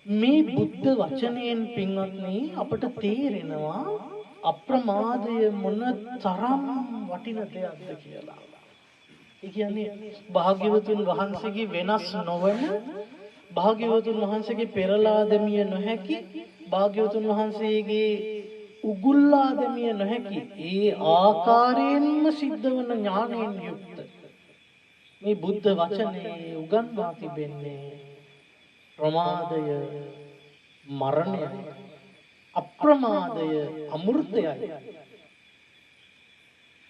මේ බුද්ධ වචනයෙන් පින්වත්නි අපට තේරෙනවා අප්‍රමාදය මොන තරම් වටින දෙයක්ද කියලා. ඒ කියන්නේ භාග්‍යවතුන් වහන්සේගේ වෙනස් නොවන භාග්‍යවතුන් වහන්සේගේ පෙරලා දෙමිය නොහැකි භාග්‍යවතුන් වහන්සේගේ උගුල්ලා දෙමිය නොහැකි ඒ ආකාරයෙන්ම සිද්ධ වන ඥාණයෙන් යුක්ත මේ බුද්ධ වචනේ උගන්වා තිබෙන්නේ ප්‍රමාදය මරණයයි අප්‍රමාදය අමෘතයයි.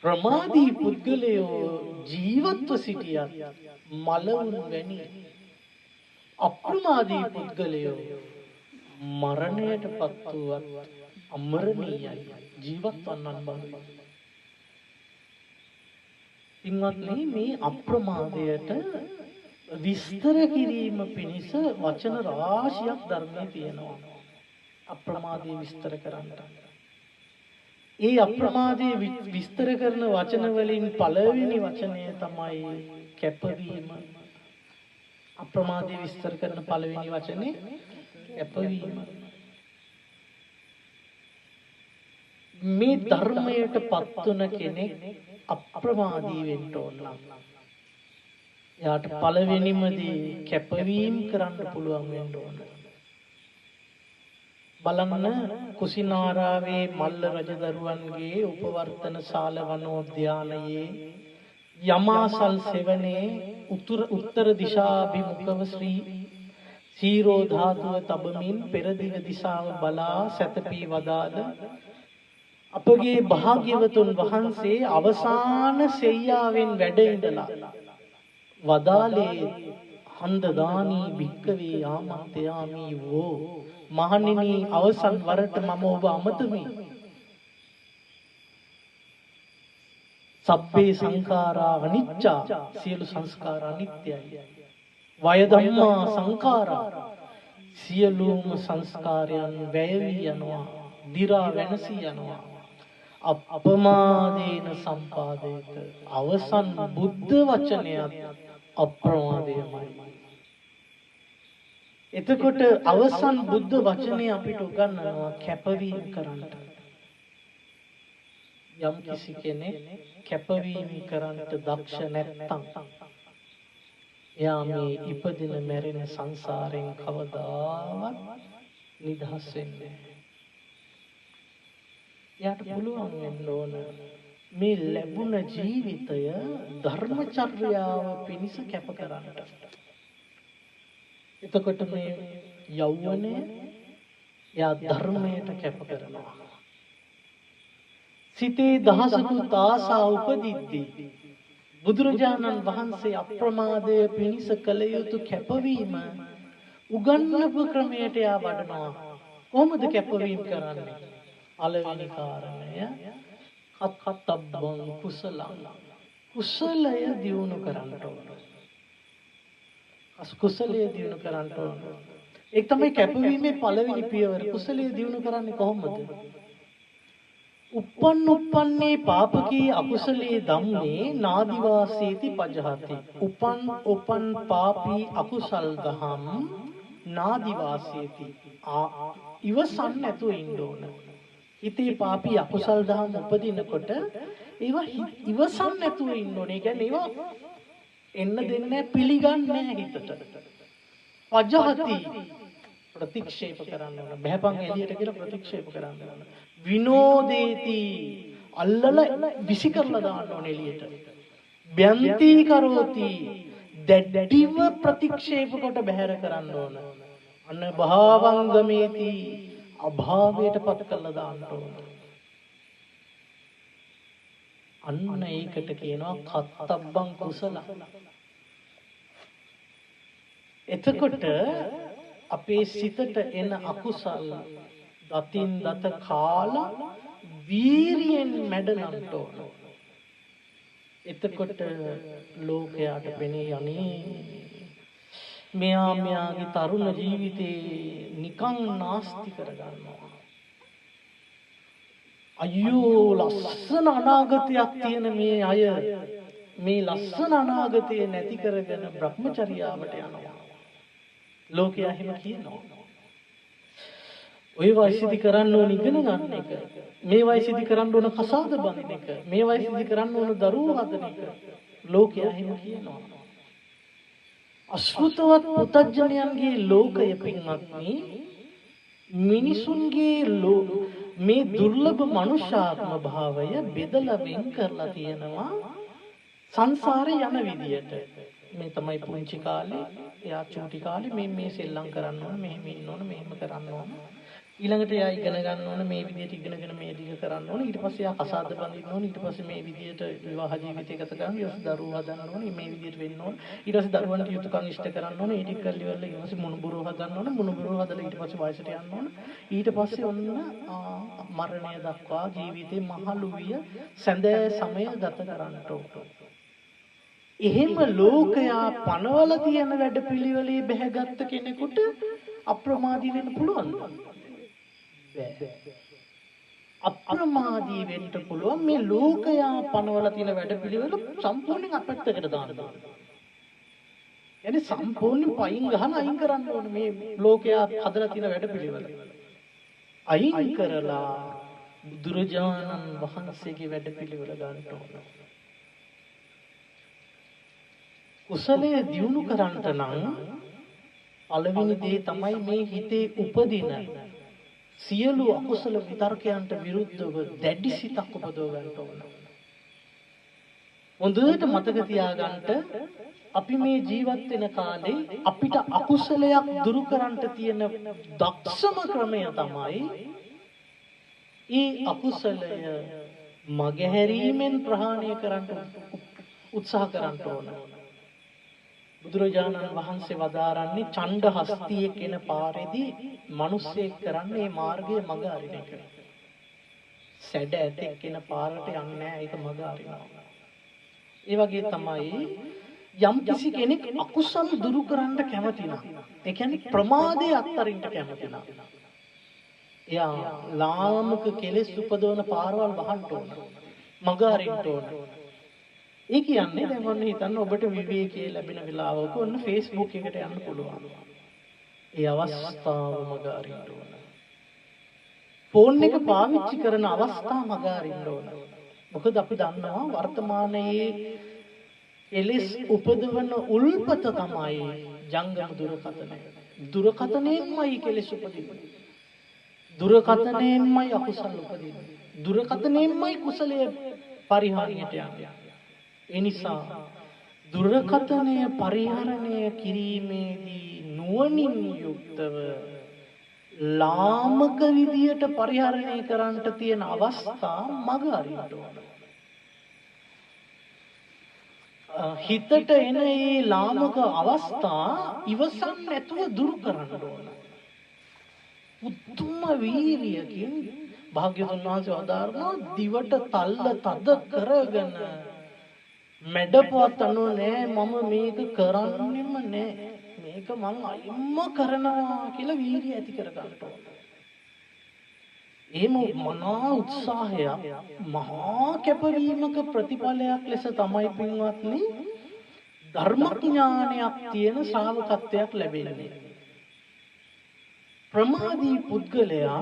ප්‍රමාදී පුද්ගලයෝ ජීවත්ව සිටියත් මලවුන් වැනි අප්‍රමාදී පුද්ගලයෝ මරණයට පත් වූවත් අමරණීයයි ජීවත් වන්නන් බව. ඉන්වත්නි මේ අප්‍රමාදයට විස්තර කිරීම පිණිස වචන රාශියක් ධර්මයේ තියෙනවා. අප්‍රමාදයේ විස්තර කරන්න. ඒ අප්‍රමාදයේ විස්තර කරන වචන වලින් පළවෙනි වචනය තමයි කැපවීම. අප්‍රමාදයේ විස්තර කරන පළවෙනි වචනේ කැපවීම. මේ ධර්මයට පත්වන කෙනෙක් අප්‍රමාදී වෙන්න ඕන. එයාට පළවෙනිමදී කැපවීම කරන්න පුළුවන් වෙන්න ඕන. බලන්න කුසිනාරාවේ මල්ල රජදරුවන්ගේ උපවර්තන ශාල වනෝද්‍යානයේ යමාසල් සෙවණේ උත්තර දිශාභිමුඛව සීරෝ ධාතුව තබමින් පෙරදිග දිශාව බලා සැතපී වදාළ අපගේ භාග්‍යවතුන් වහන්සේ අවසාන සෙයියාවෙන් වැඩ ඉඳලා වදාලේ හන්දදානී භික්කවේ ආමන්ත්‍යාමි වෝ මහණෙනි අවසන් වරට මම ඔබ අමතමි. සබ්බේ සංඛාරා අනිච්චා සියලු සංස්කාර අනිත්‍යයි. වය ධම්මා සංඛාරා සියලුම සංස්කාරයන් වැය වී යනවා, දි รา වෙනසී යනවා. අප්‍රමාදේන සම්පාදේත අවසන් බුද්ධ වචනයත් අප්‍රමාදයමයි. එතකොට අවසන් බුද්ධ වචනේ අපිට උගන්වනවා කැපවීම කරන්න. යම් කිසි කෙනෙක් කැපවීම කරන්න දක්ෂ නැත්නම් එයා මේ ඉපදින මැරෙන සංසාරයෙන් කවදාවත් නිදහස් වෙන්නේ නැහැ. එයාට පුළුවන් වෙන්න ඕන මේ ලැබුණ ජීවිතය ධර්මචර්යාව පිණිස කැප කරන්න. එතකොට මේ යෞවනය යා ධර්මයට කැප කරනවා. සිතේ දහසකුත් ආසා උපදිද්දී බුදුරජාණන් වහන්සේ අප්‍රමාදය පිණිස කළ යුතු කැපවීම උගන්වපු ක්‍රමයට යා වඩනවා. කොහොමද කැපවීම කරන්නේ? පළවෙනි කාරණය කත්තබ්බං කුසලං. කුසලය දියුණු කරන්න ඕන. කුසලයේ දියුණු කරන්න ඕන. ඒක තමයි කැපවීමේ පළවෙනි පියවර. කුසලයේ දියුණු කරන්නේ කොහොමද? uppannee පාපකී අකුසලයේ ධම්මේ නාදිවාසීති පජහති. උපන් පාපී අකුසල් දහම් නාදිවාසීති. ඉවසන් නැතුව ඉන්න ඕන. හිතේ පාපී අකුසල් දහම් උපදිනකොට ඒවා ඉවසන් නැතුව ඉන්න ඕනේ. කියන්නේ ඒවා එන්න දෙන්නේ පිළිගන්නේ නැහැ හිතට. පජහති ප්‍රතික්ෂේප කරන්න ඕන. බහැපන් එළියට කියලා ප්‍රතික්ෂේප කරන්න ඕන. විනෝදේති අල්ලලා විසි කරලා දාන්න ඕන එළියට. බ්‍යන්ති කරෝති දැඩිව ප්‍රතික්ෂේප කොට බැහැර කරන්න ඕන. අන්න භාවංගමේති අභාවයට පත් කරලා දාන්න ඕන. අන්න ඒකට කියනවා කත්තබ්බං කුසල. එතකොට අපේ සිතට එන අකුසල් දතින් දත කාලා වීරියෙන් මැඩලන්න ඕන. එතකොට ලෝකයට පෙනේ යන්නේ මෙයාගේ තරුණ ජීවිතේ නිකන් නාස්ති කරගන්නවා. අයියෝ ලස්සන අනාගතයක් තියෙන මේ අය මේ ලස්සන අනාගතය නැති කරගෙන භ්‍රමචර්යාවට යනවා. ලෝකයා එහෙම කියනවා. ඔය වයසේදී කරන්න ඕන ඉගෙන ගන්න එක. මේ වයසේදී කරන්න ඕන කසාද බඳින එක. මේ වයසේදී කරන්න ඕන දරුවෝ හදන එක. ලෝකයා එහෙම කියනවා. අශෘතවත් පුතඥයන්ගේ ලෝකය පින්වත්නි මිනිසුන්ගේ මේ දුර්ලභ මනුෂ්‍යාත්ම භාවය බෙදලා වෙන් කරලා තියෙනවා සංසාරේ යන විදියට. මේ තමයි පුංචි කාලේ එයා චූටි කාලේ මේ සෙල්ලම් කරන්න ඕන, මෙහෙම ඉන්න ඕන, මෙහෙම කරන්න ඕන. ඊළඟට එයා ඉගෙන ගන්න ඕන, මේ විදියට ඉගෙනගෙන මේ දිග කරන්න ඕන. ඊට පස්සේ එයා කසාද බඳින්න ඕන. ඊට පස්සේ මේ විදියට විවාහ ජීවිතය ගත කරන්න, ඊට පස්සේ දරුවෝ හදන්න ඕන, මේ විදියට වෙන්න ඕන. ඊට පස්සේ දරුවන්ට යුතුයකම් ඉෂ්ට කරන්න ඕන. ඊට කල් ඉවරලා ඊට පස්සේ මුණුබුරෝ හදන්න ඕන. මුණුබුරෝ හදලා ඊට පස්සේ වයසට යන්න ඕන. ඊට පස්සේ ඔන්න මරණය දක්වා ජීවිතේ මහලු විය සැඳෑ සමය ගත කරන්න ඕන. එහෙම ලෝකයා පනවල තියෙන වැඩපිළිවෙලේ බැහැගත් කෙනෙකුට අප්‍රමාදී වෙන්න පුළුවන්ද? අප්‍රමාදී වෙන්න පුළුවන්. මේ ලෝකයා පනවල තියෙන වැඩපිළිවෙල සම්පූර්ණයෙන් අපැත්තකට දාන්න. එනේ සම්පූර්ණයෙන් පයින් ගහලා අයින් කරන්න ඕනේ මේ ලෝකයා හදලා තියෙන වැඩපිළිවෙල. අයින් කරලා බුදුරජාණන් වහන්සේගේ වැඩපිළිවෙල ගන්න ඕනේ. කුසලයේ දියුණු කරන්නට නම් පළවෙනි දේ තමයි මේ හිතේ උපදින සියලු අකුසල විතර්කයන්ට විරුද්ධව දැඩි සිතක් උපදව ගන්න ඕන. හොඳට මතක තියාගන්න අපි මේ ජීවත් වෙන කාලේ අපිට අකුසලයක් දුරු කරන්න තියෙන දක්ෂම ක්‍රමය තමයි ඒ අකුසලය මගහැරීමෙන් ප්‍රහාණය කරන්න උත්සාහ කරන්න ඕන. බුදුරජාණන් වහන්සේ වදාරන්නේ ඡණ්ඩ හස්තියේ කියන පාරේදී මිනිස්සෙක් කරන්නේ මේ මාර්ගයේ මඟ අරින එක. සැඩ ඇතෙක් කියන පාරට යන්නේ නැහැ, ඒක මඟ අරිනවා. ඒ වගේ තමයි යම් කිසි කෙනෙක් අකුසල් දුරු කරන්න කැමති නම්, ඒ කියන්නේ ප්‍රමාදයේ අත්තරින්න කැමති නම්, එයා ලාමක කෙලෙස් උපදවන පාරවල් වහන්න ඕන, මඟ අරින්න ඕන. ඒ කියන්නේ දැන් ඔන්න හිතන්න ඔබට විවේකයේ ලැබෙන වෙලාවක ඔන්න Facebook එකට යන්න පුළුවන්. ඒ අවස්ථාව මග අරින්න ඕන. ෆෝන් එක පාවිච්චි කරන අවස්ථාව මග අරින්න ඕන. මොකද අපි දන්නවා වර්තමානයේ එලෙස් උපදවන උල්පත තමයි ජංගම දුරකථනය. දුරකථනයෙන්මයි කෙලෙස් උපදින්නේ. දුරකථනයෙන්මයි අකුසල උපදින්නේ. දුරකථනයෙන්මයි කුසලයේ පරිහානියට යන්නේ. ඒ නිසා දුරකථනය පරිහරණය කිරීමේදී නුවණින් යුක්තව ලාමක විදියට පරිහරණය කරන්නට තියෙන අවස්ථා මග අරින්න ඕන. හිතට එන මේ ලාමක අවස්ථා ඉවසන් නැතුව දුරු කරන්න ඕන. උතුම් වීරියකින් භාග්‍යවතුන් වහන්සේ වදාරනවා දිවට තල්ල තද කරගෙන මැඩපුවත් අනෝ නෑ මම මේක කරන්නෙම නෑ මේක මං අයිම්ම කරනවා කියලා වීරිය ඇති කර ගන්න ඕන. එහෙම මනා උත්සාහයක් මහා කැපවීමක ප්‍රතිඵලයක් ලෙස තමයි පින්වත්නි ධර්මඥානයක් තියෙන ශ්‍රාවකත්වයක් ලැබෙන්නේ. ප්‍රමාදී පුද්ගලයා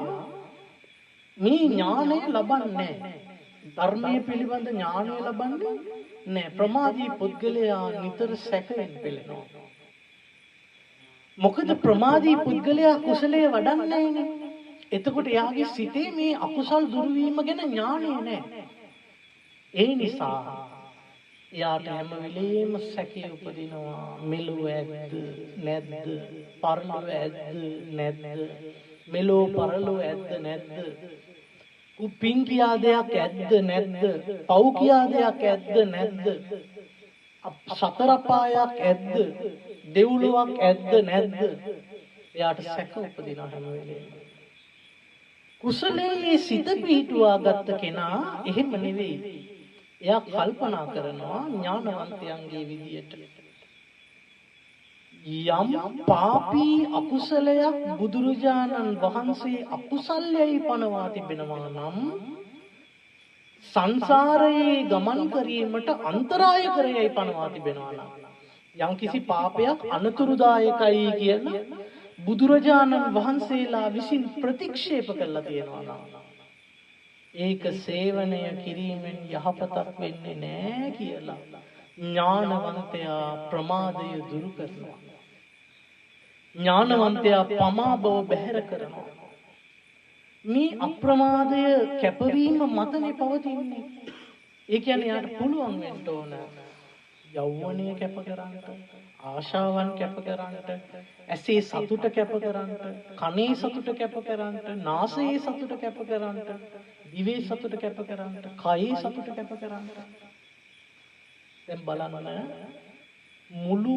මේ ඥානය ලබන්නේ නැහැ. ධර්මයේ පිළිබඳ ඥානය ලබන්නේ නැහැ. ප්‍රමාදී පුද්ගලයා නිතර සැකයෙන් පෙළෙනවා. මොකද ප්‍රමාදී පුද්ගලයා කුසලයේ වඩන්නේ නැහැනේ. එතකොට එයාගේ සිතේ මේ අකුසල් දුරු වීම ගැන ඥානය නැහැ. ඒ නිසා එයාට හැම වෙලෙම සැකේ උපදිනවා. මෙලොව ඇද්ද නැද්ද? පරලොව ඇද්ද නැද්ද? මෙලොව පරලොව ඇද්ද නැද්ද? උපින් කියා දෙයක් ඇද්ද නැද්ද? පව් කියා දෙයක් ඇද්ද නැද්ද? සතර පායක් ඇද්ද? දෙව්ලොවක් ඇද්ද නැද්ද? එයාට සැක උපදිනවා හැම වෙලෙම. කුසලයේ සිත පිහිටුවා ගත්ත කෙනා එහෙම නෙවෙයි. එයා කල්පනා කරනවා ඥානවන්තයන්ගේ විදියට. යම් පාපී අකුසලයක් බුදුරජාණන් වහන්සේ අකුසල්යයි පනවා තිබෙනවා නම් සංසාරයේ ගමන් කිරීමට අන්තරාය කරයයි පනවා තිබෙනවා නම් යම් කිසි පාපයක් අනතුරුදායකයි කියන බුදුරජාණන් වහන්සේලා විසින් ප්‍රතික්ෂේප කළා තියෙනවා නම් ඒක සේවනය කිරීමෙන් යහපතක් වෙන්නේ නැහැ කියලා ඥානවන්තයා ප්‍රමාදය දුරු කරනවා. ඥානවන්තයා පමා බව බැහැර කරනවා. මේ අප්‍රමාදය කැපවීම මතනේ පවතින්නේ. ඒ කියන්නේ යාට පුළුවන් වෙන්න ඕන යෞවනය කැප කරන්නට, ආශාවන් කැප කරන්නට, ඇසේ සතුට කැප කරන්නට, කනේ සතුට කැප කරන්නට, නාසයේ සතුට කැප කරන්නට, දිවේ සතුට කැප කරන්නට, කයේ සතුට කැප කරන්නට. දැන් බලන්න මුළු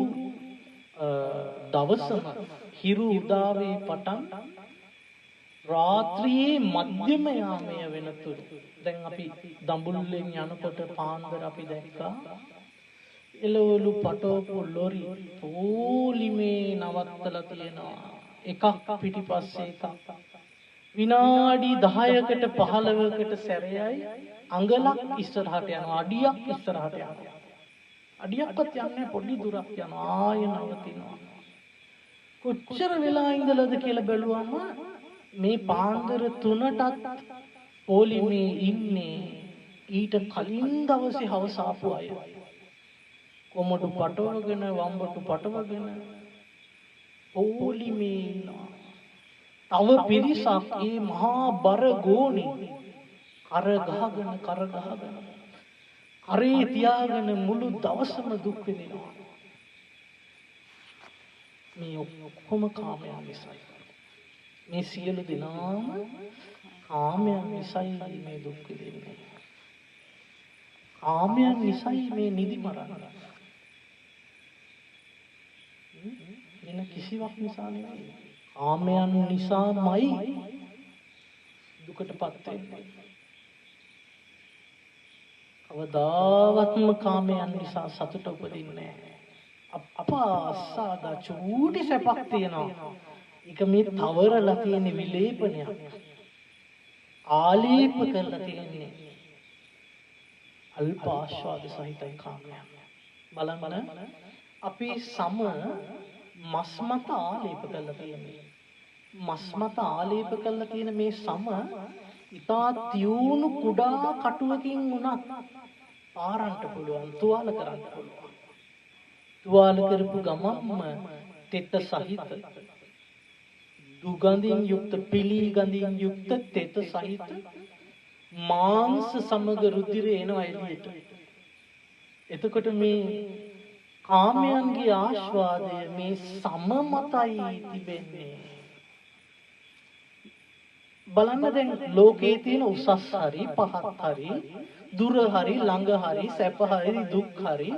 දවසම හිරු උදාවේ පටන් රාත්‍රියේ මධ්‍යම යාමය වෙනතුරු දැන් අපි දඹුල්ලෙන් යනකොට පාන්දර අපි දැක්කා එළවලු පටෝපු ලොරි පොලිමේ නවත්තලා තියෙනවා එකක් පිටිපස්සේ එකක් විනාඩි 10කට 15කට සැරේයි අඟලක් ඉස්සරහට යනවා අඩියක් ඉස්සරහට යනවා අඩියක්වත් යන්නේ පොඩි දුරක් යනවා ආය නවතිනවා කොච්චර වෙලා ඉඳලාද කියලා බැලුවම මේ පාන්දර 3ටත් පොලිමේ ඉන්නේ ඊට කලින් දවසේ හවස ආපු අය කොමඩු පටවගෙන වම්බටු පටවගෙන පොලිමේ ඉන්නවා තව පිරිසක් මේ මහා බර ගෝණි කර ගහගෙන කරේ තියාගෙන මුළු දවසම දුක් විඳිනවා මේ ඔක්කොම කාමයන් නිසායි මේ සියලු දෙනාම කාමයන් නිසායි මේ දුක් විඳින්නේ කාමයන් නිසායි මේ නිදි මරන්නේ වෙන කිසිවක් නිසා නෙවෙයි කාමයන් නිසාමයි දුකටපත් වෙන්නේ කවදාවත්ම කාමයන් නිසා සතුට උපදින්නේ නැහැ. අපාසාදා චූටි සැපක් තියෙනවා. ඒක මේ තවරලා තියෙන විලේපනයක්. ආලේප කරලා තියෙන්නේ. අල්ප ආස්වාද සහිතයි කාමයන්. බලන්න අපි සම මස් මත ආලේප කරලා තියෙන්නේ. මස් මත ආලේප කරලා තියෙන මේ සම ඉතා තියුණු කුඩා කටුවකින් උනත් පාරන්න පුළුවන් තුවාල කරන්න පුළුවන් තුවාල කරපු ගමන්ම තෙත සහිත දුගඳින් යුක්ත පිලි ගඳින් යුක්ත තෙත සහිත මාංශ සමග රුධිරය එනවා එළියට එතකොට මේ කාමයන්ගේ ආස්වාදය මේ සම මතයි තිබෙන්නේ බලන්න දැන් ලෝකයේ තියෙන උසස් හරි පහත් හරි දුර හරි ළඟ හරි සැප හරි දුක් හරි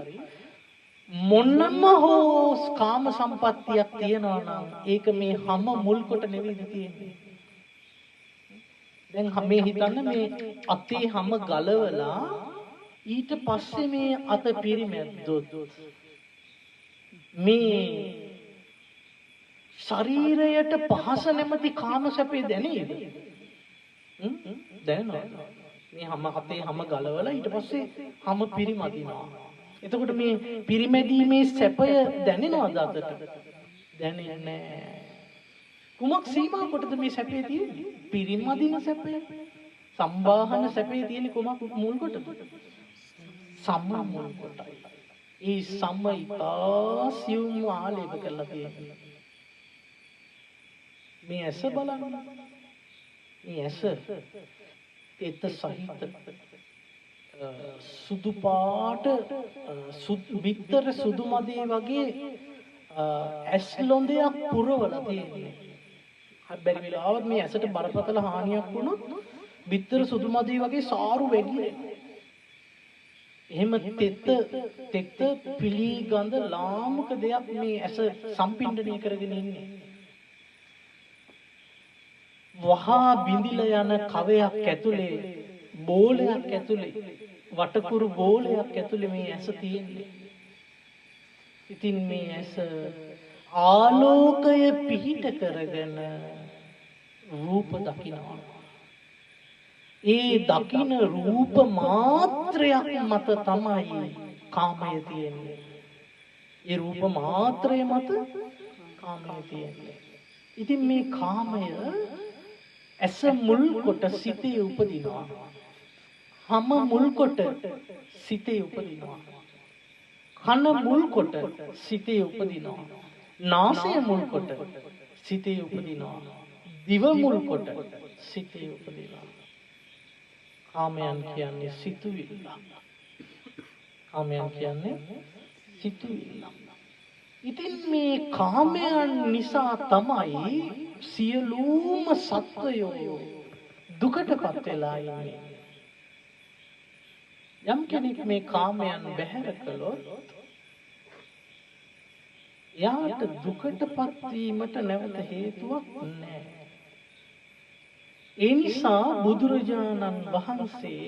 මොනම හෝ කාම සම්පත්තියක් තියනවා නම් ඒක මේ හැම මුල් කොට නෙවෙයි තියෙන්නේ දැන් මේ හිතන්න මේ අතේ හැම ගලවලා ඊට පස්සේ මේ අත පිරිමැද්දොත් මේ ශරීරයට පහස නැමැති කාම සැපේ දැනේද? දැනෙනවා. මේ හැම අපේ හැම ගලවලා ඊට පස්සේ හැම පිරිමදිනවා. එතකොට මේ පිරිමැදීමේ සැපය දැනෙනවද අතට? දැනෙන්නේ නැහැ. කුමක් සීමා කොටද මේ සැපේ තියෙන්නේ? පිරිමදින සැපය. සම්බාහන සැපේ තියෙන්නේ කුමක් මුල් කොටද? සම්ම මුල් කොටයි. ඒ සම්මිතාසියුම් ආලේප කරලා තියෙන්නේ. මේ ඇස බලන්න මේ ඇස තෙත සහිත සුදු පාට විතර සුදු මදේ වගේ ඇස් ලොඳයක් පුරවලා තියෙන්නේ හැබැයි වෙලාවත් මේ ඇසට බරපතල හානියක් වුණොත් විතර සුදු මදේ වගේ සාරු වැగిරෙනවා එහෙම තෙත පිලි ගඳ ලාමක දෙයක් මේ ඇස සම්පින්ඩණය කරගෙන ඉන්නේ වහා බිඳිලා යන කවයක් ඇතුලේ බෝලයක් ඇතුලේ වටකුරු බෝලයක් ඇතුලේ මේ ඇස තියෙන්නේ. ඉතින් මේ ඇස ආලෝකය පිහිට කරගෙන රූප දකිනවා. ඒ දකින රූප මාත්‍රයක් මත තමයි කාමය තියෙන්නේ. ඒ රූප මාත්‍රය මත කාමය තියෙන්නේ. ඉතින් මේ කාමය ඇස මුල් කොට සිතේ උපදිනවා. හම මුල් කොට සිතේ උපදිනවා. කන මුල් කොට සිතේ උපදිනවා. නාසය මුල් කොට සිතේ උපදිනවා. දිව මුල් කොට සිතේ උපදිනවා. කාමයන් කියන්නේ සිතුවිල්ල. කාමයන් කියන්නේ සිතුවිල්ල. ඉතින් මේ කාමයන් නිසා තමයි සියලුම සත්වයෝ දුකටපත් වෙලා ඉන්නේ. යම් කෙනෙක් මේ කාමයන් බැහැර කළොත් එයාට දුකටපත් වීමට නැවත හේතුවක් නැහැ. ඒ නිසා බුදුරජාණන් වහන්සේ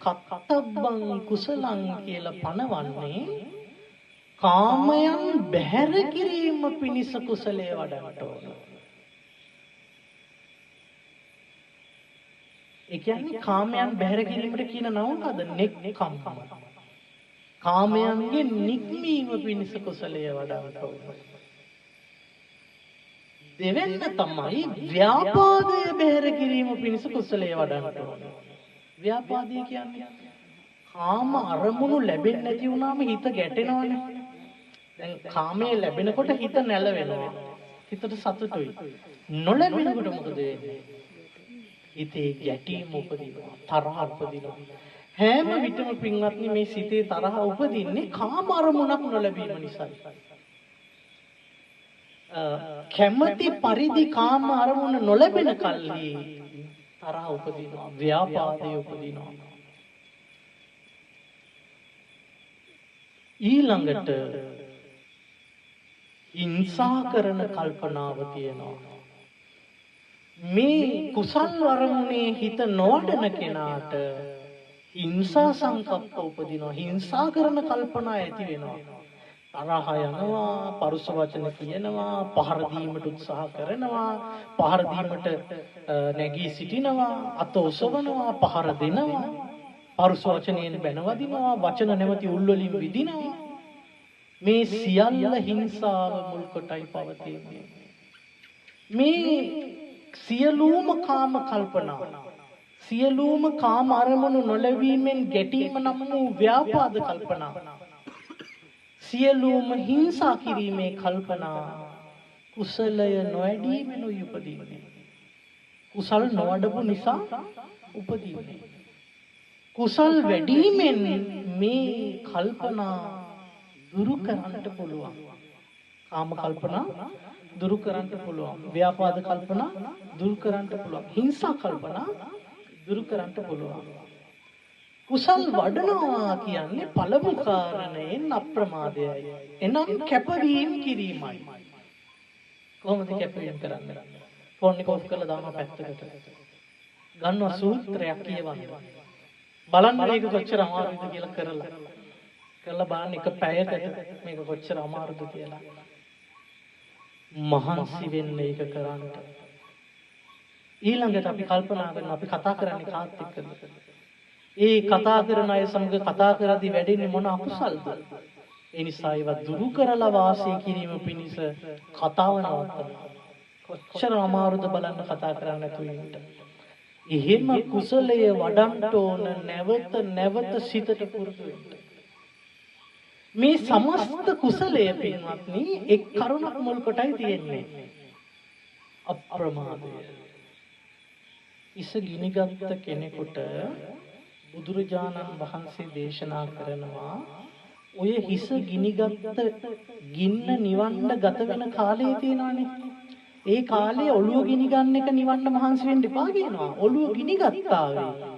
කත්තබ්බං කුසලං කියලා පනවන්නේ කාමයන් බැහැර කිරීම පිණිස කුසලයේ වඩන්නට ඕන. ඒ කියන්නේ කාමයන් බැහැර කිරීමට කියන නම මොකද? නෙක්ඛම්ම. කාමයන්ගේ නික්මීම පිණිස කුසලයේ වඩන්නට ඕන. දෙවෙන්න තමයි ව්‍යාපාදය බැහැර කිරීම පිණිස කුසලයේ වඩන්නට ඕන. ව්‍යාපාදය කියන්නේ කාම අරමුණු ලැබෙන්නේ නැති වුණාම හිත ගැටෙනවනේ. දැන් කාමයේ ලැබෙනකොට හිත නැලවෙනවා. හිතට සතුටුයි. නොලැබෙනකොට මොකද වෙන්නේ? හිතේ ගැටීම උපදිනවා, තරහ උපදිනවා. හැම විටම පින්වත්නි මේ සිතේ තරහ උපදින්නේ කාම අරමුණක් නොලැබීම නිසායි. කැමැති පරිදි කාම අරමුණ නොලැබෙන කල්හි තරහ උපදිනවා, ව්‍යාපාදය උපදිනවා. ඊළඟට හිංසා කරන කල්පනාව තියෙනවා. මේ කුසල් අරමුණේ හිත නොවඩන කෙනාට හිංසා සංකප්ප උපදිනවා. හිංසා කරන කල්පනා ඇති වෙනවා. තරහ යනවා, පරුෂ වචන කියනවා, පහර දීමට උත්සාහ කරනවා, පහර දීමට නැගී සිටිනවා, අත ඔසවනවා, පහර දෙනවා, පරුෂ වචනයෙන් බැනවදිනවා, වචන නැමැති උල්වලින් විදිනවා. මේ සියල්ල හිංසාව මුල් කොටයි පවතින්නේ. මේ සියලුම කාම කල්පනා, සියලුම කාම අරමුණු නොලැබීමෙන් ගැටීම නම් වූ ව්‍යාපාද කල්පනා, සියලුම හිංසා කිරීමේ කල්පනා කුසලය නොඇඩීමෙන් උපදින්නේ. කුසල් නොවඩපු නිසා උපදින්නේ. කුසල් වැඩිමෙන් මේ කල්පනා දුරු කරන්නට පුළුවන්. කාම කල්පනා දුරු කරන්නට පුළුවන්. ව්‍යාපාද කල්පනා දුරු කරන්නට පුළුවන්. හිංසා කල්පනා දුරු කරන්නට පුළුවන්. කුසල් වඩනවා කියන්නේ පළමු කාරණයෙන් අප්‍රමාදයයි. එනම් කැපවීම කිරීමයි. කොහොමද කැපවීම කරන්නේ? ෆෝන් එක ඔෆ් කරලා දානවා පැත්තකට. ගන්නවා සූත්‍රයක් කියවන්න. බලන්න මේක කොච්චර අමාරුද කියලා කරලා බලන්න එක පැයකට මේක කොච්චර අමාරුද කියලා. මහන්සි වෙන්න ඒක කරන්න. ඊළඟට අපි කල්පනා කරනවා අපි කතා කරන්නේ කාත් එක්කද? ඒ කතා කරන අය සමග කතා කරද්දී වැඩෙන්නේ මොන අකුසල්ද? ඒ නිසා ඒවා දුරු කරලා වාසය කිරීම පිණිස කතාව නවත්තනවා. කොච්චර අමාරුද බලන්න කතා කරන්නේ නැතුව ඉන්න. එහෙම කුසලයේ වඩන්න ඕන නැවත සිතට පුරුදු වෙන්න. මේ සමස්ත කුසලයේ පින්වත්නි එක් කරුණක් මුල් කොටයි තියෙන්නේ. අප්‍රමාදය. ඉස ගිනිගත් කෙනෙකුට බුදුරජාණන් වහන්සේ දේශනා කරනවා ඔය හිස ගිනිගත් ගින්න නිවන්න ගත වෙන කාලය තියෙනවානේ. ඒ කාලේ ඔළුව ගිනි ගන්න එක නිවන්න මහන්සි වෙන්න එපා කියනවා. ඔළුව ගිනි ගත්තා වේ.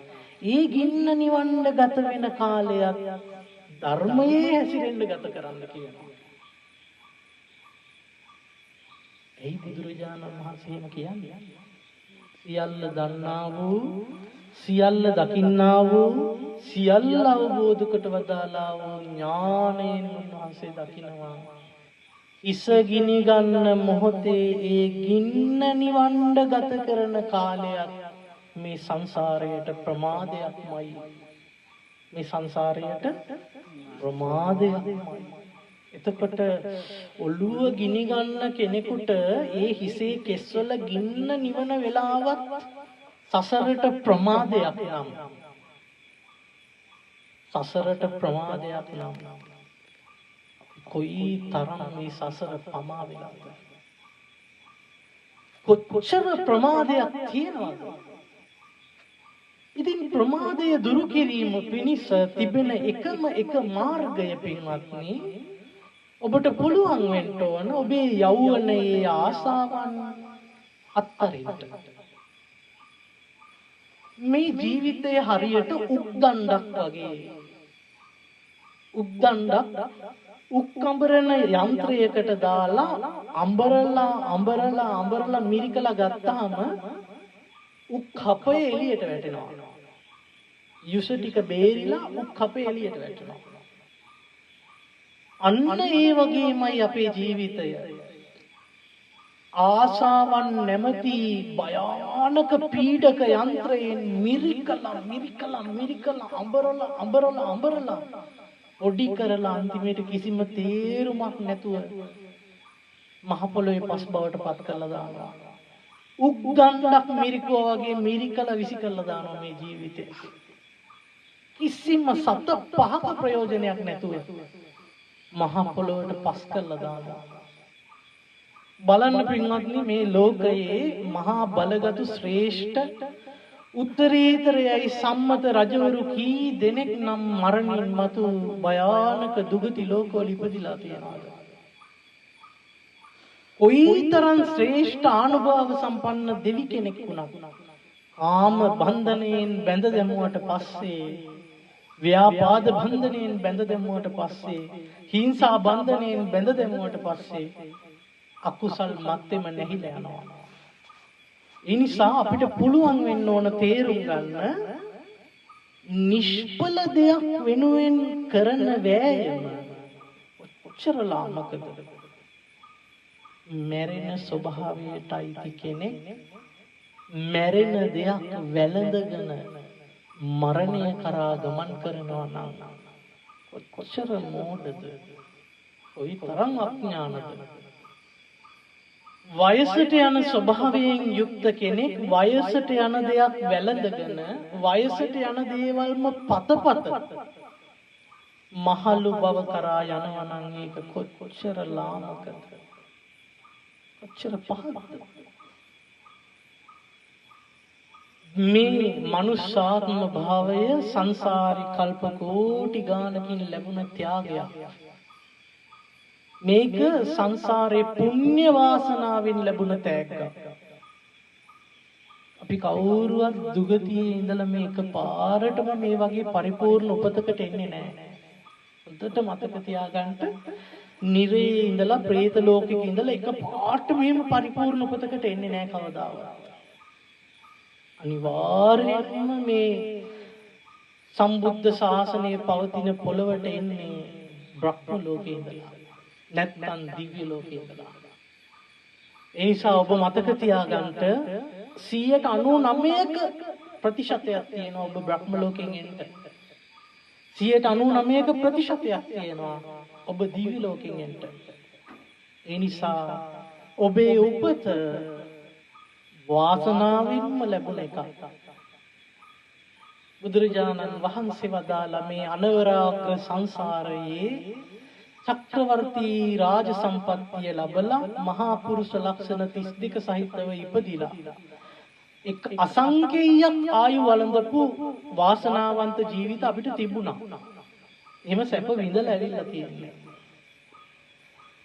ඒ ගින්න නිවන්න ගත වෙන කාලයක් ධර්මයේ හැසිරෙන්න ගත කරන්න කියනවා. ඒ බුදුරජාණන් වහන්සේ එහෙම කියන්නේ. සියල්ල දන්නා වූ, සියල්ල දකින්නා වූ, සියල්ල අවබෝධ කොට වදාලා වූ ඥානයෙන් උන්වහන්සේ දකිනවා. ඉස ගිනි ගන්න මොහොතේ ඒ ගින්න නිවන්න ගත කරන කාලයක් මේ සංසාරයට ප්‍රමාදයක්මයි. මේ සංසාරයට ප්‍රමාදයක්මයි. එතකොට ඔළුව ගිනි ගන්න කෙනෙකුට ඒ හිසේ කෙස්වල ගින්න නිවන වෙලාවත් සසරට ප්‍රමාදයක් නම් සසරට ප්‍රමාදයක් නම් කොයි තරම් මේ සසර පමා වෙලාද කොච්චර ප්‍රමාදයක් තියෙනවද ඉතින් ප්‍රමාදය දුරු කිරීම පිණිස තිබෙන එකම එක මාර්ගය පින්වත්නි ඔබට පුළුවන් වෙන්න ඕන ඔබේ යෞවනයේ ආසාවන් අත්හරින්න මේ ජීවිතය හරියට උක්දණ්ඩක් වගේ උක්දණ්ඩක් උක්කඹරන යන්ත්‍රයකට දාලා අඹරලා මිරිකලා ගත්තාම උක් කපේ එළියට වැටෙනවා යුස ටික බේරිලා උක් කපේ එළියට වැටෙනවා අන්න ඒ වගේමයි අපේ ජීවිතය ආශාවන් නැමැති භයානක පීඩක යන්ත්‍රයෙන් මිරිකලා අඹරලා ඔඩි කරලා අන්තිමට කිසිම තේරුමක් නැතුව මහ පොළොවේ පස් බවට පත් කරලා දානවා උග්ගණ්ඩක් මිරිකුවා වගේ මිරිකලා විසි කරලා දානවා මේ ජීවිතේ කිසිම සත පහක ප්‍රයෝජනයක් නැතුව මහ පොළොවට පස් කරලා දානවා බලන්න පින්වත්නි මේ ලෝකයේ මහා බලගතු ශ්‍රේෂ්ඨ උත්තරීතරයයි සම්මත රජවරු කී දෙනෙක් නම් මරණින් මතු භයානක දුගති ලෝකවල ඉපදිලා තියෙනවද කොයිතරම් ශ්‍රේෂ්ඨ ආනුභාව සම්පන්න දෙවි කෙනෙක් වුණත් කාම බන්ධනයෙන් බැඳ දැමුවට පස්සේ ව්‍යාපාද බන්ධනයෙන් බැඳ දැමුවට පස්සේ හිංසා බන්ධනයෙන් බැඳ දැමුවට පස්සේ අකුසල් මත්තෙම නැහිලා යනවා ඒ නිසා අපිට පුළුවන් වෙන්න ඕන තේරුම් ගන්න නිෂ්ඵල දෙයක් වෙනුවෙන් කරන වෑයම කොච්චර ලාමකද මැරෙන ස්වභාවයට අයිති කෙනෙක් මැරෙන දෙයක් වැළඳගෙන මරණය කරා ගමන් කරනවා නම් කොච්චර මෝඩද කොයි තරම් අඥානද වයසට යන ස්වභාවයෙන් යුක්ත කෙනෙක් වයසට යන දෙයක් වැළඳගෙන වයසට යන දේවල්ම පතපත මහලු බව කරා යනවා නම් ඒක කොච්චර ලාමකද කොච්චර පහක්ද මේ මනුෂ්‍යාත්ම භාවය සංසාරි කල්ප කෝටි ගානකින් ලැබුණ ත්‍යාගයක් මේක සංසාරේ පුණ්‍ය වාසනාවෙන් ලැබුණ තෑග්ගක් අපි කවුරුවත් දුගතියේ ඉඳලා මේක පාරටම මේ වගේ පරිපූර්ණ උපතකට එන්නේ නැහැ හොඳට මතක තියාගන්න නිරේ ඉඳලා പ്രേත ලෝකෙක ඉඳලා එක පාට මෙහෙම පරිපූර්ණ උපතකට එන්නේ නැහැ කවදාවත් අනිවාර්යයෙන්ම මේ සම්බුද්ධ ශාසනය පවතින පොළවට එන්නේ බ්‍රහ්ම ලෝකේ ඉඳලා නැත්නම් දිව්‍ය ලෝකේ ඉඳලා ඒ නිසා ඔබ මතක තියාගන්න 99%ක ප්‍රතිශතයක් තියෙනවා ඔබ බ්‍රහ්ම ලෝකෙන් එන්න 99%ක ප්‍රතිශතයක් තියෙනවා ඔබ දිව්‍ය ලෝකෙන් එන්න ඒ නිසා ඔබේ උපත වාසනාවෙන්ම ලැබුණ එකක් බුදුරජාණන් වහන්සේ වදාලා මේ අනවරාග්‍ර සංසාරයේ චක්‍රවර්ති රාජ සම්පත්තිය ලැබලා මහා පුරුෂ ලක්ෂණ 32 සහිතව ඉපදිලා එක් අසංකේයයක් ආයු වළඳපු වාසනාවන්ත ජීවිත අපිට තිබුණා. එහෙම සැප විඳලා ඇවිල්ලා තියෙනවා.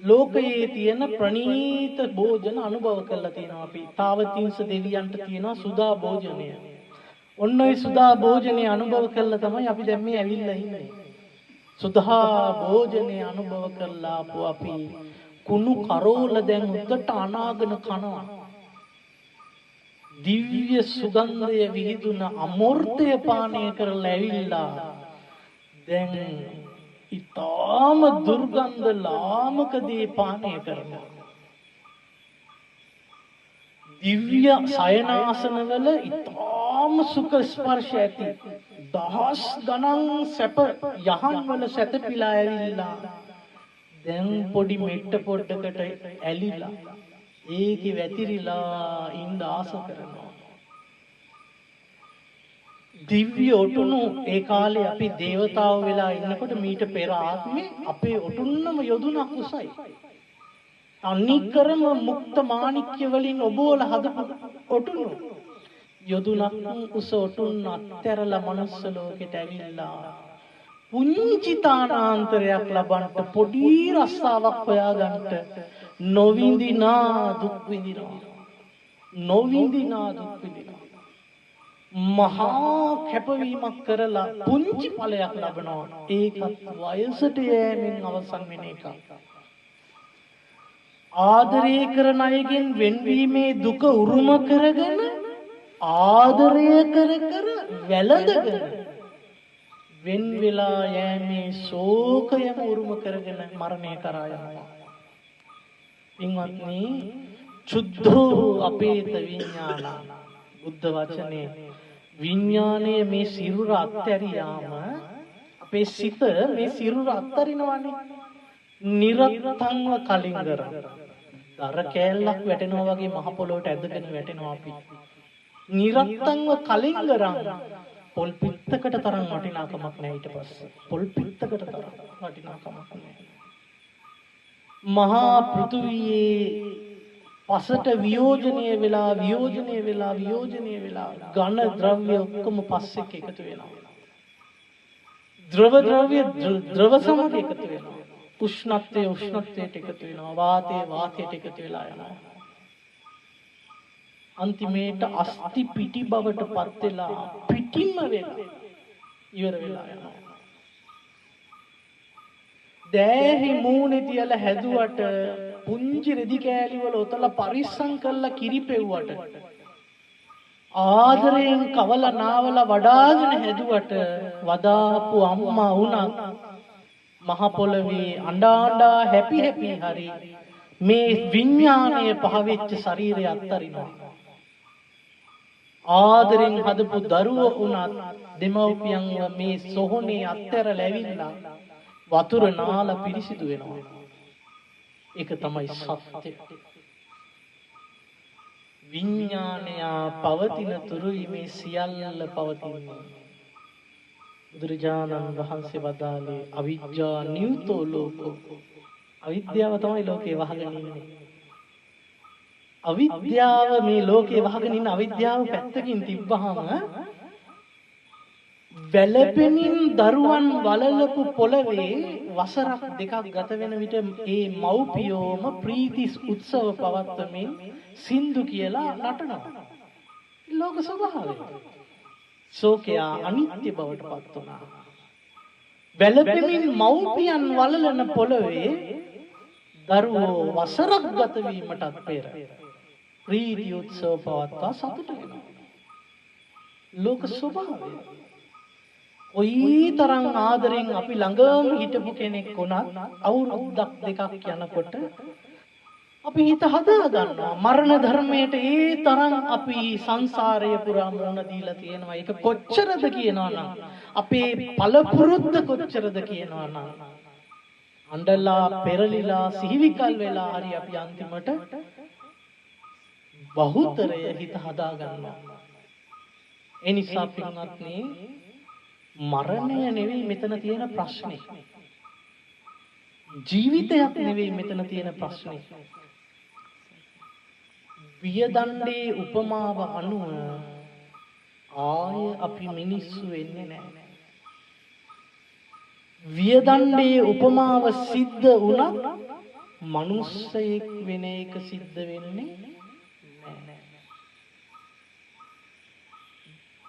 ලෝකයේ තියෙන ප්‍රණීත භෝජන අනුභව කරලා තියෙනවා අපි. තාවතිංස දෙවියන්ට තියෙනවා සුදා භෝජනය. ඔන්න ඔය සුදා භෝජනේ අනුභව කරලා තමයි අපි දැන් මේ ඇවිල්ලා ඉන්නේ. සුදා භෝජනේ අනුභව කරලා අපි කුණු කරෝල දැන් උඩට අනාගෙන කනවා. දිව්‍ය සුගන්ධය විහිදුන අමෘතය පානය කරලා ඇවිල්ලා දැන් ඊටාම දුර්ගන්ධ ලාමක දේ පානය කරනවා. දිව්‍ය සයනාසනවල ඊටාම සුඛ ස්පර්ශ ඇති දහස් ගණන් සැප යහන් වල සැතපීලා ඇවිල්ලා දැන් පොඩි මෙට්ට පොඩ්ඩකට ඇලිලා ඒකේ වැතිරිලා ඉන්න ආස කරනවා. දිව්‍ය ඔටුනු ඒ කාලේ අපි දේවතාවෝ වෙලා ඉන්නකොට මීට පෙර ආත්මේ අපේ ඔටුන්නම යොදුනක් උසයි. අනිකරම මුක්ත මාණික්‍ය වලින් ඔබවල හදපු ඔටුනු යොදුනක් උස ඔටුන් අත්හැරලා මනුස්ස ලෝකෙට ඇවිල්ලා පුංචි තානාන්තරයක් ලබන්න පොඩි රස්සාවක් හොයාගන්න නොවිඳිනා දුක් විඳිනවා. නොවිඳිනා දුක් විඳිනවා. මහා කැපවීමක් කරලා පුංචි ඵලයක් ලබනවා. ඒකත් වයසට යෑමෙන් අවසන් වෙන එකක්. ආදරය කරන අයගෙන් වෙන්වීමේ දුක උරුම කරගෙන ආදරය කර කර වැළඳගෙන වෙන් වෙලා යෑමේ ශෝකයම උරුම කරගෙන මරණය කරා යනවා. ඉන්වත්නි චුද්ධෝ අපේත විඥාන බුද්ධ වචනේ විඥානයේ මේ සිරුර අත්හැරියාම අපේ සිත මේ සිරුර අත්හරිනවානේ. නිරත්තංව කලින්ගර දර කෑල්ලක් වැටෙනවා වගේ මහ පොළොවට ඇදගෙන වැටෙනවා අපි. නිරත්තංව කලින්ගරං පොල් පිටකට තරම් වටිනාකමක් නැහැ ඊට පස්සේ. පොල් පිටකට තරම් වටිනාකමක් නැහැ. මහා පෘථුවියේ පසට වියෝජනීය වෙලා ඝන ද්‍රව්‍ය ඔක්කොම පස්සෙක එකතු වෙනවා. ද්‍රව ද්‍රව්‍ය ද්‍රව සමග එකතු වෙනවා. උෂ්ණත්වයට එකතු වෙනවා. වාතයට එකතු වෙලා යනවා. අන්තිමේට අස්ති පිටි බවට පත් වෙලා පිටින්ම වෙලා ඉවර වෙලා යනවා. දෑහි මූණේ තියලා හැදුවට පුංචි රෙදි කෑලි වල ඔතලා පරිස්සම් කරලා කිරිපෙව්වට ආදරයෙන් කවලා නාවලා වඩාගෙන හැදුවට වදාපු අම්මා වුණත් මහ පොළවේ අඬා හැපි හරි මේ විඥානයේ පහවෙච්ච ශරීරය අත්තරිනවා. ආදරෙන් හදපු දරුවෝ වුණත් දෙමව්පියන්ව මේ සොහොනේ අත්හැරලා ඇවිල්ලා වතුර නාලා පිරිසිදු වෙනවා. ඒක තමයි සත්‍ය. විඥානය පවතින තුරුයි මේ සියල්ල පවතින්නේ. බුදුරජාණන් වහන්සේ වදාළේ අවිජ්ජා නියුතෝ ලෝකෝ. අවිද්‍යාව තමයි ලෝකේ වහගෙන ඉන්නේ. අවිද්‍යාව මේ ලෝකේ වහගෙන ඉන්න අවිද්‍යාව පැත්තකින් තිබ්බහම වැළපෙමින් දරුවන් වලලපු පොළවේ වසරක් දෙකක් ගත වෙන විට ඒ මව්පියෝම ප්‍රීති උත්සව පවත්වමින් සින්දු කියලා නටනවා. ලෝක ස්වභාවය. ශෝකයා අනිත්‍ය බවට පත් වුණා. වැළපෙමින් මව්පියන් වලලන පොළවේ දරුවෝ වසරක් ගත වීමටත් පෙර ප්‍රීති උත්සව පවත්වා සතුට වෙනවා. ලෝක ස්වභාවය. කොයිතරම් ආදරෙන් අපි ළඟම හිටපු කෙනෙක් වුණත් අවුරුද්දක් දෙකක් යනකොට අපි හිත හදා ගන්නවා. මරණ ධර්මයට ඒ තරම් අපි සංසාරය පුරා මුණ දීලා තියෙනවා. ඒක කොච්චරද කියනවා නම් අපේ පළපුරුද්ද කොච්චරද කියනවා නම් අඬලා පෙරලිලා සිහිවිකල් වෙලා හරි අපි අන්තිමට බහුතරය හිත හදා ගන්නවා. ඒ නිසා පින්වත්නි මරණය නෙවෙයි මෙතන තියෙන ප්‍රශ්නේ. ජීවිතයක් නෙවෙයි මෙතන තියෙන ප්‍රශ්නේ. වියදණ්ඩේ උපමාව අනුව ආය අපි මිනිස්සු වෙන්නේ නැහැ. වියදණ්ඩේ උපමාව සිද්ධ වුණත් මිනිස්සෙක් වෙන එක සිද්ධ වෙන්නේ නැහැ.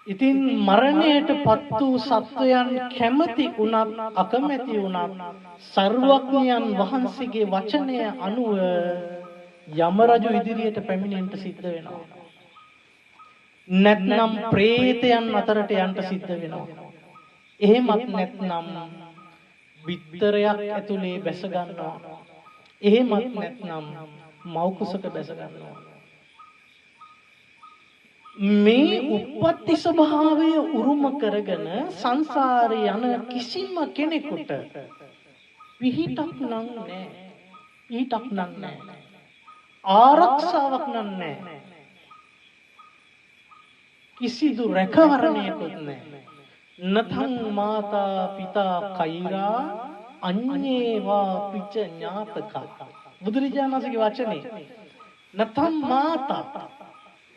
ඉතින් මරණයට පත් වූ සත්වයන් කැමති වුණත් අකමැති වුණත් සර්වඥයන් වහන්සේගේ වචනය අනුව යම රජු ඉදිරියට පැමිණෙන්න සිද්ධ වෙනවා. නැත්නම් ප්‍රේතයන් අතරට යන්න සිද්ධ වෙනවා. එහෙමත් නැත්නම් බිත්තරයක් ඇතුලේ බැස ගන්නවා. එහෙමත් නැත්නම් මව් කුසක බැස ගන්නවා. මේ උප්පත්ති ස්වභාවය උරුම කරගෙන සංසාරේ යන කිසිම කෙනෙකුට පිහිටක් නම් නැහැ. පිහිටක් නම් නැහැ. ආරක්ෂාවක් නම් නැහැ. කිසිදු රැකවරණයකුත් නැහැ. නතං මාතා පිතා කෛරා අඤ්ඤේවා පිච ඥාතකා. බුදුරජාණන්සේගේ වචනේ නතං මාතා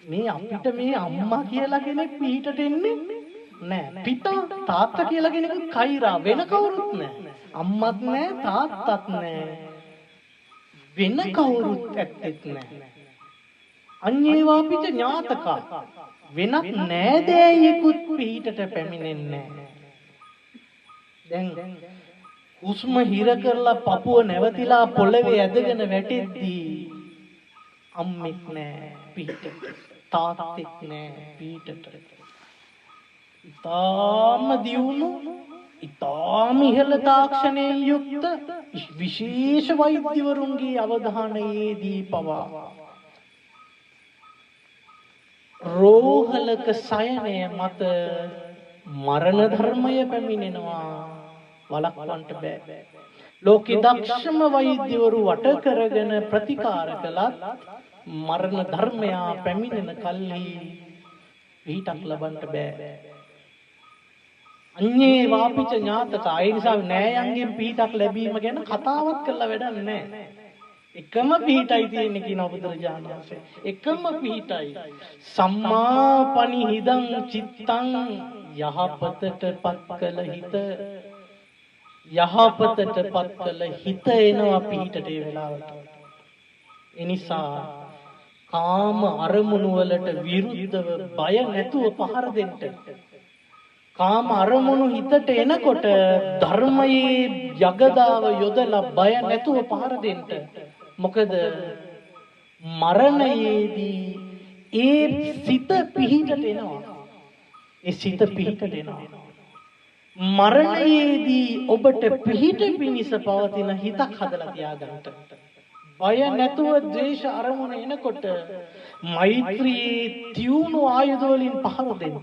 මේ අපිට මේ අම්මා කියලා කෙනෙක් පිටට එන්නේ නෑ. පිතා තාත්තා කියලා කෙනෙකුත් කෛරා වෙන කවුරුත් නෑ. අම්මත් නෑ තාත්තත් නෑ. වෙන කවුරුත් ඇත්තෙත් නෑ. අඤ්ඤේවා පිච ඥාතකා වෙනත් නෑදෑයෙකුත් පිටට පැමිණෙන්නේ නෑ. දැන් හුස්ම හිර කරලා පපුව නැවතිලා පොළවේ ඇදගෙන වැටෙද්දී අම්මෙක් නෑ පිටට. තාත්තෙක් නෑ පිටට. ඉතාම දියුණු ඉතාම ඉහළ තාක්ෂණයෙන් යුක්ත විශේෂ වෛද්‍යවරුන්ගේ අවධානයේදී පවා රෝහලක සයනය මත මරණ ධර්මය පැමිණෙනවා. වළක්වන්න බෑ. ලෝකේ දක්ෂම වෛද්‍යවරු වට කරගෙන ප්‍රතිකාර කළත් මරණ ධර්මයා පැමිණෙන කල්හි පිටක් ලබන්න බෑ. අඤ්ඤේ වාපිච ඥාතක. ඒ නිසා නෑයන්ගෙන් පිටක් ලැබීම ගැන කතාවක් කරලා වැඩක් නෑ. එකම පිටයි තියෙන්නේ කියන බුදුරජාණන් වහන්සේ. එකම පිටයි. සම්මාපනිහිදං චිත්තං යහපතට පත් කළ හිත යහපතට පත් කළ හිත එනවා පිටට ඒ වෙලාවට. ඒ නිසා කාම අරමුණු වලට විරුද්ධව බය නැතුව පහර දෙන්න. කාම අරමුණු හිතට එනකොට ධර්මයේ යගදාව යොදලා බය නැතුව පහර දෙන්න. මොකද මරණයේදී ඒ සිත පිහිටට එනවා. ඒ සිත පිහිටට එනවා. මරණයේදී ඔබට පිහිට පිණිස පවතින හිතක් හදලා තියාගන්න. බය නැතුව ද්වේෂ අරමුණ එනකොට මෛත්‍රියේ තියුණු ආයුධ වලින් පහර දෙන්න.